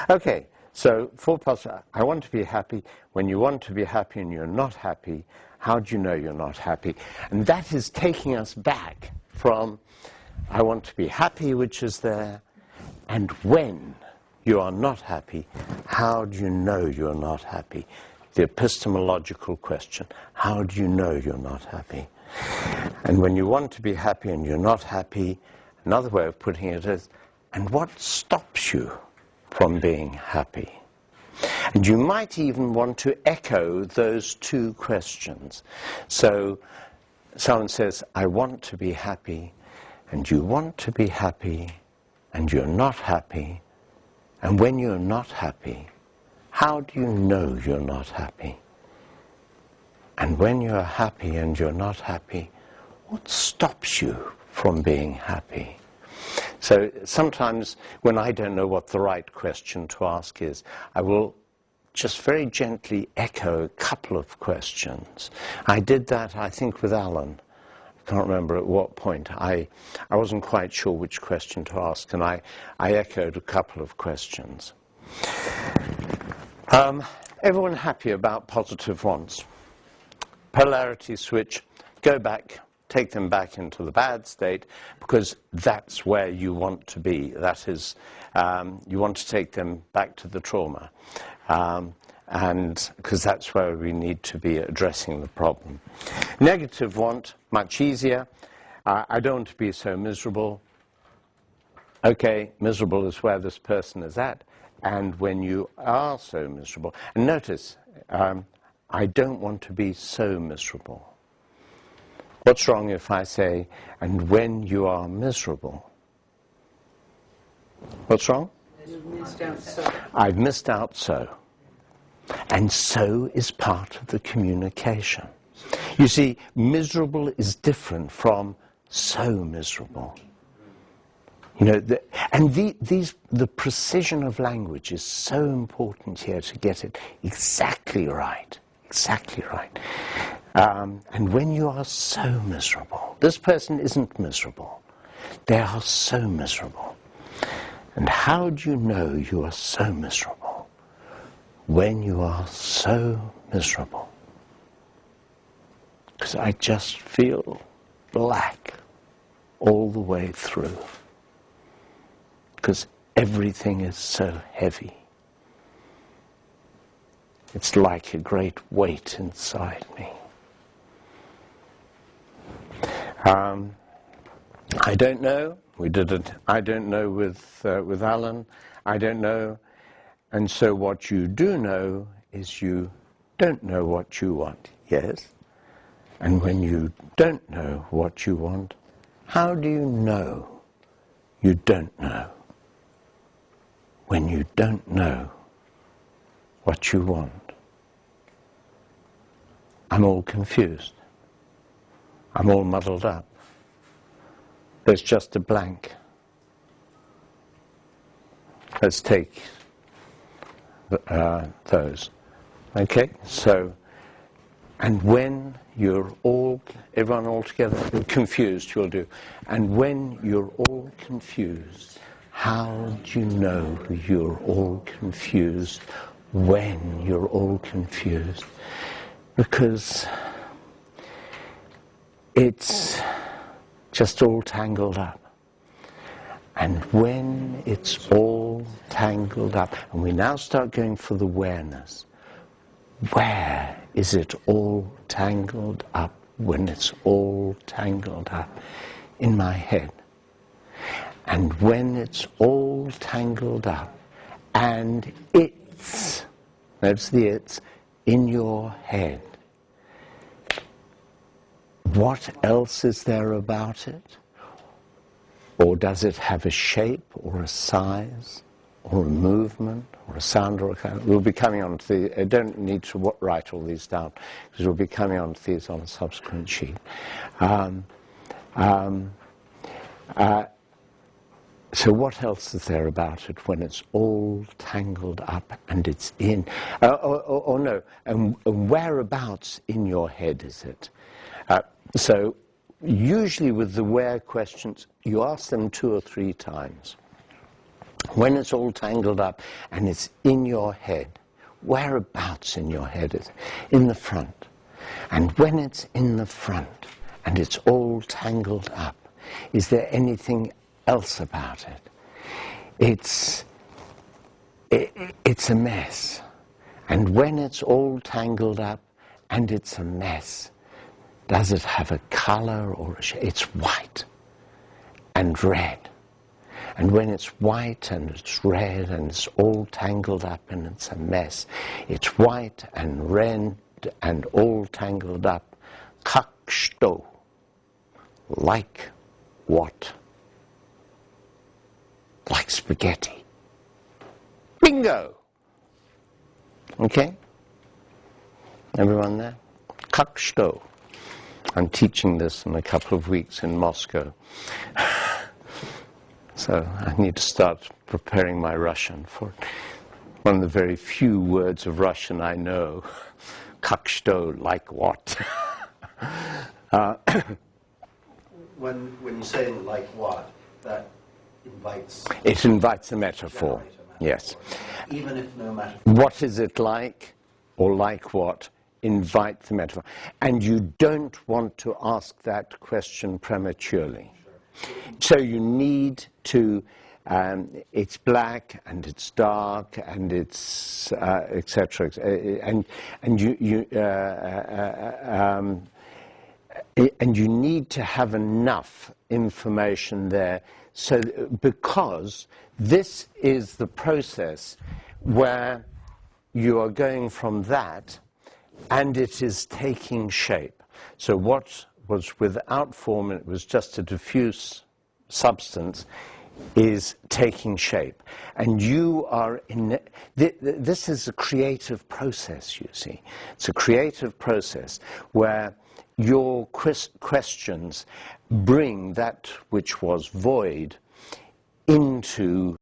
Okay, so 4 plus, I want to be happy. When you want to be happy and you're not happy, how do you know you're not happy? And that is taking us back from I want to be happy, which is there, and when you are not happy, how do you know you're not happy? The epistemological question, how do you know you're not happy? And when you want to be happy and you're not happy, another way of putting it is, and what stops you from being happy? And you might even want to echo those two questions. So someone says, I want to be happy, and you want to be happy, and you're not happy, and when you're not happy, how do you know you're not happy? And when you're happy and you're not happy, what stops you from being happy? So sometimes when I don't know what the right question to ask is, I will just very gently echo a couple of questions. I did that, I think, with Alan. I can't remember at what point. I wasn't quite sure which question to ask, and I echoed a couple of questions. Everyone happy about positive wants? Polarity switch, go back, take them back into the bad state, because that's where you want to be. That is, you want to take them back to the trauma, and because that's where we need to be addressing the problem. Negative want, much easier. I don't want to be so miserable. Okay, miserable is where this person is at. And when you are so miserable, and notice, I don't want to be so miserable. What's wrong if I say, and when you are miserable? What's wrong? You've missed out so. I've missed out so. And so is part of the communication. You see, miserable is different from so miserable. You know, the precision of language is so important here to get it exactly right. Exactly right. And when you are so miserable, this person isn't miserable. They are so miserable. And how do you know you are so miserable? When you are so miserable. Because I just feel black all the way through. Because everything is so heavy. It's like a great weight inside me. I don't know. We did it. I don't know with Alan. I don't know. And so what you do know is you don't know what you want. Yes. And when you don't know what you want, how do you know you don't know? When you don't know what you want. I'm all confused. I'm all muddled up. There's just a blank. Let's take those. Okay, so, and when you're all, everyone all together, confused, you'll do. And when you're all confused, how do you know you're all confused when you're all confused? Because it's just all tangled up. And when it's all tangled up, and we now start going for the awareness, where is it all tangled up when it's all tangled up? In my head. And when it's all tangled up, and it's, notice the it's, in your head, what else is there about it? Or does it have a shape, or a size, or a movement, or a sound, or a kind? We'll be coming on to the, I don't need to write all these down, because we'll be coming on to these on a subsequent sheet. So what else is there about it when it's all tangled up and it's in, or no, and whereabouts in your head is it? So usually with the where questions, you ask them 2 or 3 times. When it's all tangled up and it's in your head, whereabouts in your head is it? In the front. And when it's in the front and it's all tangled up, is there anything else about it? It's a mess. And when it's all tangled up and it's a mess, does it have a color or a shape? It's white and red. And when it's white and it's red and it's all tangled up and it's a mess, it's white and red and all tangled up. Kaksto. Like what? Like spaghetti. Bingo! Okay? Everyone there? Kaksto. I'm teaching this in a couple of weeks in Moscow. So I need to start preparing my Russian for it. One of the very few words of Russian I know. Kaksto, like what? When you say like what, that invites... It invites a metaphor, yes. Even if no metaphor... What is it like, or like what, invite the metaphor. And you don't want to ask that question prematurely. Sure. So you need to, it's black and it's dark and it's etc. And you need to have enough information there. So because this is the process where you are going from that and it is taking shape. So what was without form, it was just a diffuse substance, is taking shape. And you are in, this is a creative process, you see. It's a creative process where your questions bring that which was void into